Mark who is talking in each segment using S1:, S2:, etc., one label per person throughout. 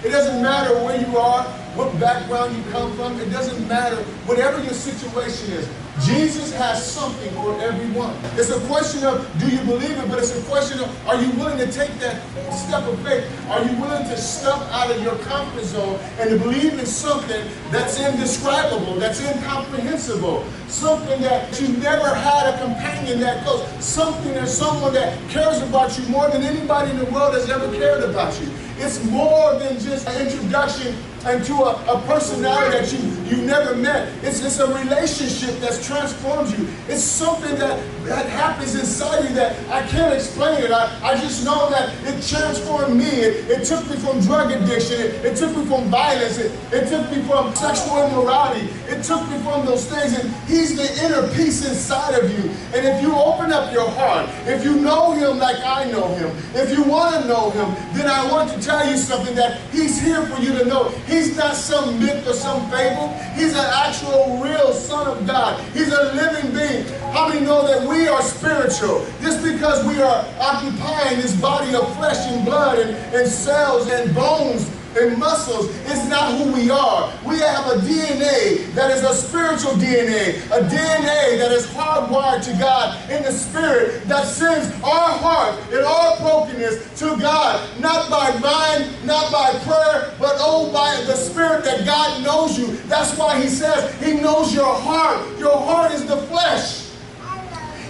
S1: It doesn't matter where you are, what background you come from. It doesn't matter. Whatever your situation is, Jesus has something for everyone. It's a question of, do you believe it? But it's a question of, are you willing to take that step of faith? Are you willing to step out of your comfort zone and to believe in something that's indescribable, that's incomprehensible, something that you've never had a companion that close, something or someone that cares about you more than anybody in the world has ever cared about you. It's more than just an introduction into a personality that you've never met. It's a relationship that's transformed you. It's something that happens inside you that I can't explain it. I just know that it transformed me. It took me from drug addiction. It took me from violence. It took me from sexual immorality. It took me from those things. And He's the inner peace inside of you. And if you open up your heart, if you know Him like I know Him, if you want to know Him, then I want to tell you something, that He's here for you to know. He's not some myth or some fable. He's an actual, real Son of God. He's a living being. How many know that we are spiritual? Just because we are occupying this body of flesh and blood and cells and bones and muscles is not who we are. We have a DNA that is a spiritual DNA, a DNA that is hardwired to God in the Spirit that sends our heart and our brokenness to God, not by mind, not by prayer, but by the Spirit that God knows you. That's why He says He knows your heart. Your heart is the flesh.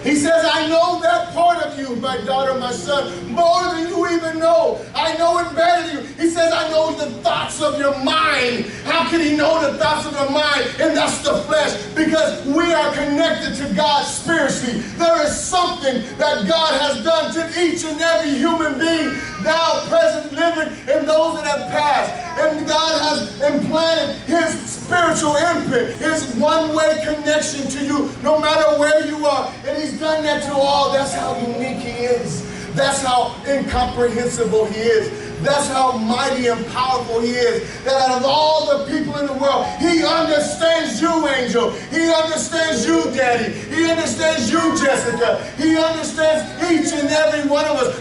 S1: He says, I know that part of you, my daughter, my son, more than you even know. I know it better than you. He says, I know the thoughts of your mind. How can He know the thoughts of your mind? And that's the flesh, because we are connected to God spiritually. There is something that God has done to each and every human being, now present, living, and those that have passed. And God has implanted His spiritual imprint, His one-way connection to you, no matter where you are. And He's done that to all. That's how unique He is. That's how incomprehensible He is. That's how mighty and powerful He is. That out of all the people in the world, He understands you, Angel. He understands you, Daddy. He understands you, Jessica. He understands each and every one of us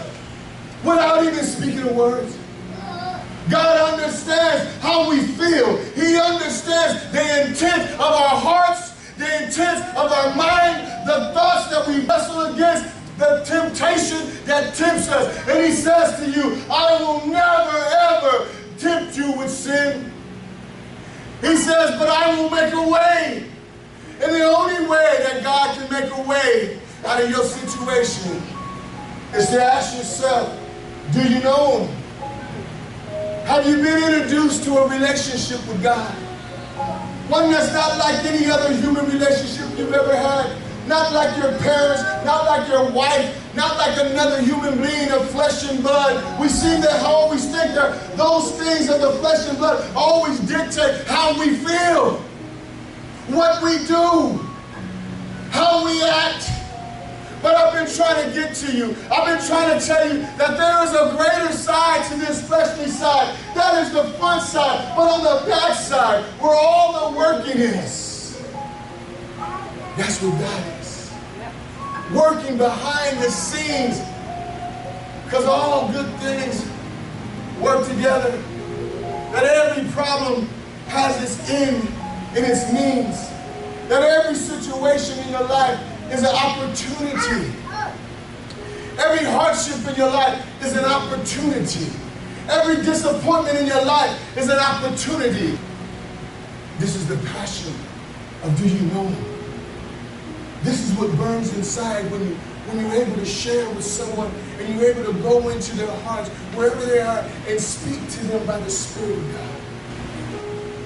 S1: without even speaking a word. God understands how we feel. He understands the intent of our hearts, the intent of our mind, the thoughts that we wrestle against, the temptation that tempts us. And He says to you, I will never, ever tempt you with sin. He says, but I will make a way. And the only way that God can make a way out of your situation is to ask yourself, do you know Him? Have you been introduced to a relationship with God? One that's not like any other human relationship you've ever had. Not like your parents, not like your wife, not like another human being of flesh and blood. We seem to always think that those things of the flesh and blood always dictate how we feel, what we do, how we act. But I've been trying to get to you. I've been trying to tell you that there is a greater side to this fleshly side. That is the front side. But on the back side, where all the working is, that's where God is. Working behind the scenes. Because all good things work together. That every problem has its end and its means. That every situation in your life is an opportunity. Every hardship in your life is an opportunity. Every disappointment in your life is an opportunity. This is the passion of do you know Him? This is what burns inside when you're able to share with someone and you're able to go into their hearts, wherever they are, and speak to them by the Spirit of God.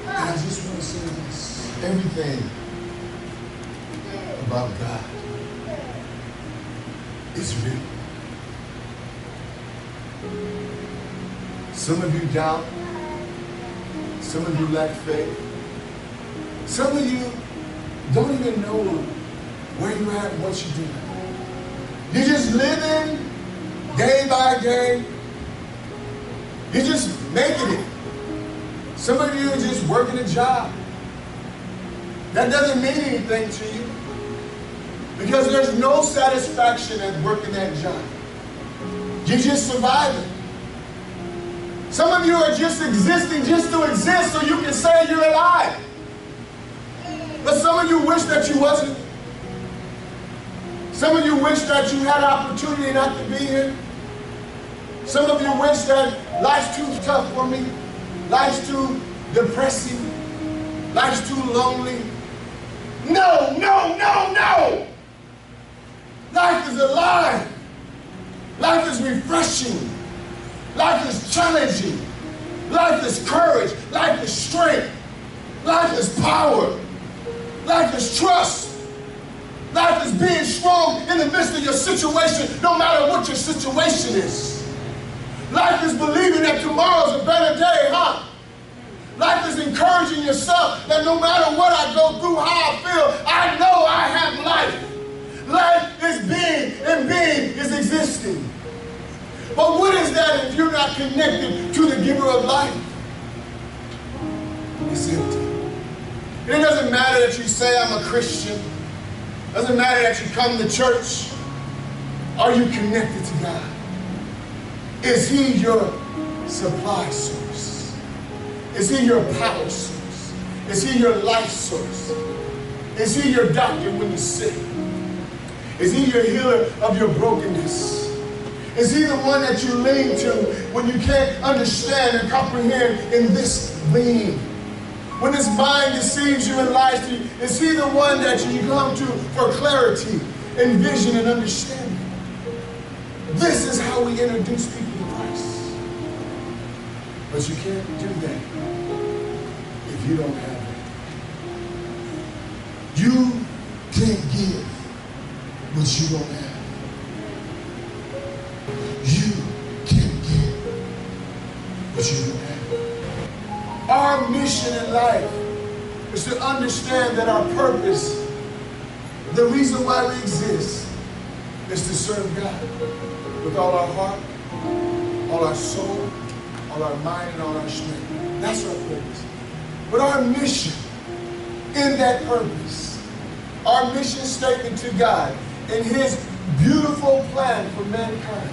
S1: And I just want to say this. Everything about God is real. Some of you doubt. Some of you lack faith. Some of you don't even know where you're at and what you're doing. You're just living day by day. You're just making it. Some of you are just working a job. That doesn't mean anything to you. Because there's no satisfaction at working that job. You're just surviving. Some of you are just existing just to exist so you can say you're alive. But some of you wish that you wasn't. Some of you wish that you had opportunity not to be here. Some of you wish that life's too tough for me. Life's too depressing. Life's too lonely. No, no, no, no! Life is alive. Life is refreshing. Life is challenging. Life is courage. Life is strength. Life is power. Life is trust. Life is being strong in the midst of your situation, no matter what your situation is. Life is believing that tomorrow's a better day, huh? Life is encouraging yourself that no matter what I go through, how I feel, I know I have life. Life is being, and being is existing. But what is that if you're not connected to the giver of life? It's empty. It doesn't matter that you say I'm a Christian. It doesn't matter that you come to church. Are you connected to God? Is He your supply source? Is He your power source? Is He your life source? Is He your doctor when you're sick? Is He your healer of your brokenness? Is He the one that you lean to when you can't understand and comprehend in this being? When this mind deceives you and lies to you, is He the one that you come to for clarity and vision and understanding? This is how we introduce people to Christ. But you can't do that if you don't have it. You can't give what you don't have. You can't give what you don't have. Our mission in life is to understand that our purpose, the reason why we exist, is to serve God with all our heart, all our soul, all our mind, and all our strength. That's our purpose. But our mission in that purpose, our mission statement to God and His beautiful plan for mankind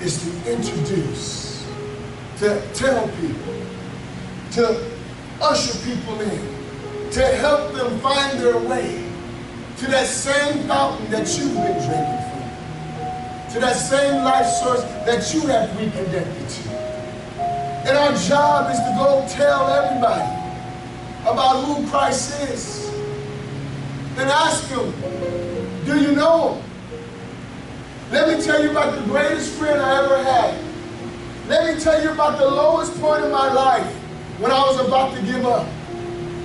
S1: is to introduce, to tell people, to usher people in, to help them find their way to that same fountain that you've been drinking from, to that same life source that you have reconnected to. And our job is to go tell everybody about who Christ is and ask them, do you know Him? Let me tell you about the greatest friend I ever had. Let me tell you about the lowest point in my life when I was about to give up.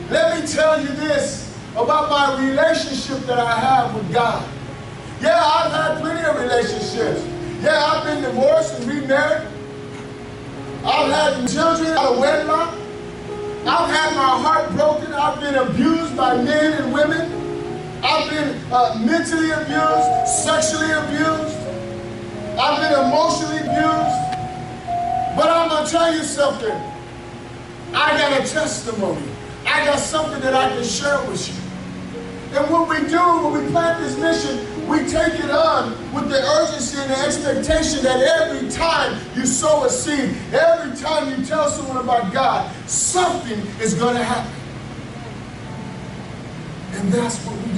S1: Let me tell you this about my relationship that I have with God. Yeah, I've had plenty of relationships. Yeah, I've been divorced and remarried. I've had children out of wedlock. I've had my heart broken. I've been abused by men and women. I've been mentally abused, sexually abused. I've been emotionally abused. But I'm going to tell you something. I got a testimony. I got something that I can share with you. And what we do when we plant this mission, we take it on with the urgency and the expectation that every time you sow a seed, every time you tell someone about God, something is going to happen. And that's what we